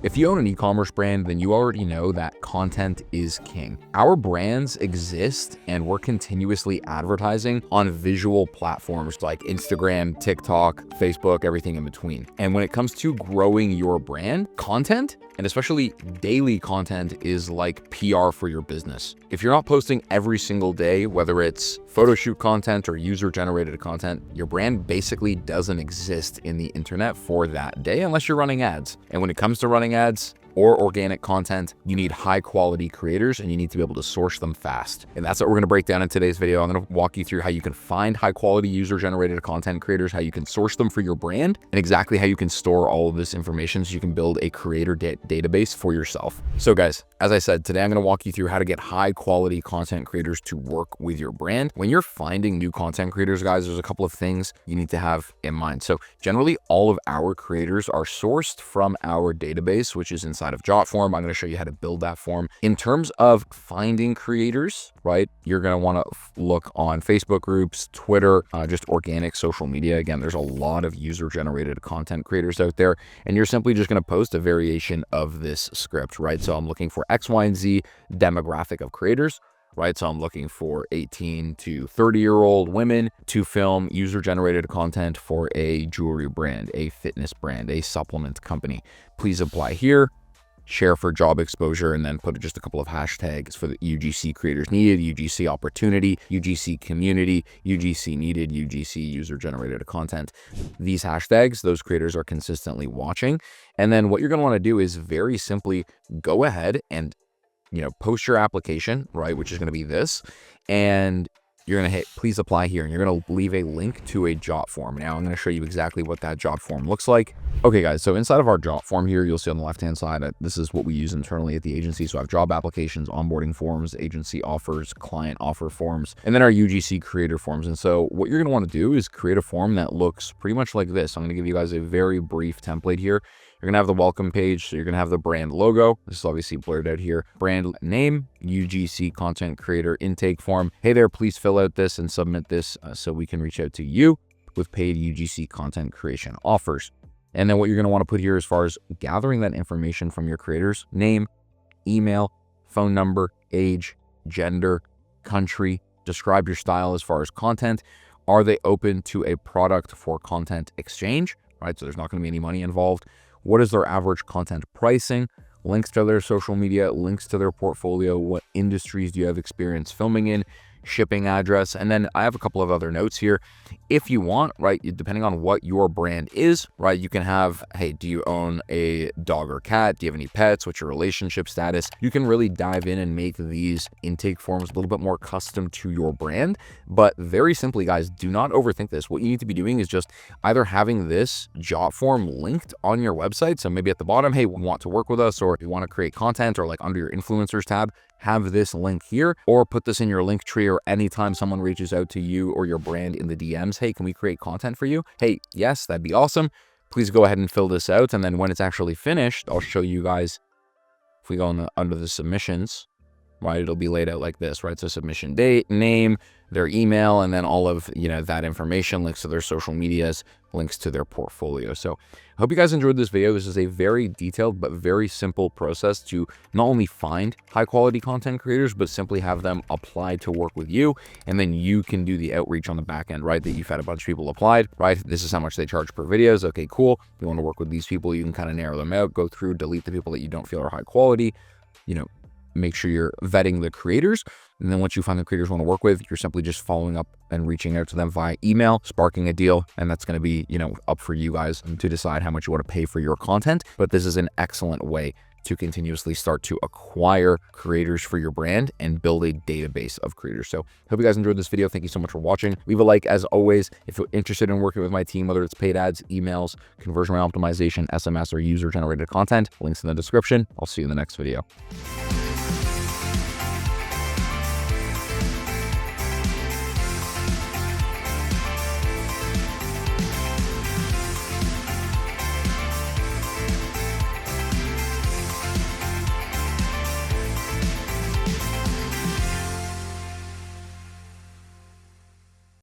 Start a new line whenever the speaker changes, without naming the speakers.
If you own an e-commerce brand, then you already know that content is king. Our brands exist and we're continuously advertising on visual platforms like Instagram, TikTok, Facebook, everything in between. And when it comes to growing your brand, content, and especially daily content, is like PR for your business. If you're not posting every single day, whether it's photo shoot content or user-generated content, your brand basically doesn't exist in the internet for that day unless you're running ads. And when it comes to running ads or organic content, you need high quality creators and you need to be able to source them fast. And that's what we're gonna break down in today's video. I'm gonna walk you through how you can find high quality user generated content creators, how you can source them for your brand, and exactly how you can store all of this information so you can build a creator database for yourself. So guys, as I said, today I'm gonna walk you through how to get high quality content creators to work with your brand. When you're finding new content creators, guys, there's a couple of things you need to have in mind. So generally all of our creators are sourced from our database, which is inside of Jotform. I'm going to show you how to build that form. In terms of finding creators, right, you're going to want to look on Facebook groups, Twitter, just organic social media. Again, there's a lot of user generated content creators out there, and you're simply just going to post a variation of this script, right? So I'm looking for X, Y, and Z demographic of creators, right? So I'm looking for 18 to 30-year-old women to film user-generated content for a jewelry brand, a fitness brand, a supplement company. Please apply here, share for job exposure, and then put just a couple of hashtags for the UGC creators needed, UGC opportunity, UGC community, UGC needed, UGC user-generated content. These hashtags, those creators are consistently watching. And then what you're going to want to do is very simply go ahead and post your application, right, which is going to be this, and you're going to hit please apply here, and you're going to leave a link to a Jot form. Now I'm going to show you exactly what that Jot form looks like. Okay guys, so inside of our Jot form here, you'll see on the left hand side, this is what we use internally at the agency. So I have job applications, onboarding forms, agency offers, client offer forms, and then our UGC creator forms. And so what you're going to want to do is create a form that looks pretty much like this. I'm going to give you guys a very brief template here. You're going to have the welcome page. So you're going to have the brand logo. This is obviously blurred out here. Brand name, UGC content creator intake form. Hey there, please fill out this and submit this so we can reach out to you with paid UGC content creation offers. And then what you're going to want to put here as far as gathering that information from your creators: name, email, phone number, age, gender, country. Describe your style as far as content. Are they open to a product for content exchange? Right, so there's not going to be any money involved. What is their average content pricing? Links to their social media, links to their portfolio. What industries do you have experience filming in? Shipping address. And then I have a couple of other notes here. If you want, right, depending on what your brand is, right, you can have, hey, do you own a dog or cat? Do you have any pets? What's your relationship status? You can really dive in and make these intake forms a little bit more custom to your brand. But very simply, guys, do not overthink this. What you need to be doing is just either having this Jot form linked on your website. So maybe at the bottom, hey, we want to work with us, or if you want to create content, or like under your influencers tab, have this link here, or put this in your link tree, or anytime someone reaches out to you or your brand in the DMs, hey, can we create content for you? Hey, yes, that'd be awesome. Please go ahead and fill this out. And then when it's actually finished, I'll show you guys. If we go under the submissions, right, it'll be laid out like this, right? So submission date, name, their email, and then all of that information, links to their social medias, links to their portfolio. So I hope you guys enjoyed this video. This is a very detailed but very simple process to not only find high quality content creators, but simply have them apply to work with you, and then you can do the outreach on the back end, right? That you've had a bunch of people applied, right? This is how much they charge per videos. Okay, cool. If you want to work with these people, you can kind of narrow them out, go through, delete the people that you don't feel are high quality, make sure you're vetting the creators. And then once you find the creators you want to work with, you're simply just following up and reaching out to them via email, sparking a deal. And that's going to be, up for you guys to decide how much you want to pay for your content. But this is an excellent way to continuously start to acquire creators for your brand and build a database of creators. So hope you guys enjoyed this video. Thank you so much for watching. Leave a like as always. If you're interested in working with my team, whether it's paid ads, emails, conversion rate optimization, SMS, or user generated content, links in the description. I'll see you in the next video.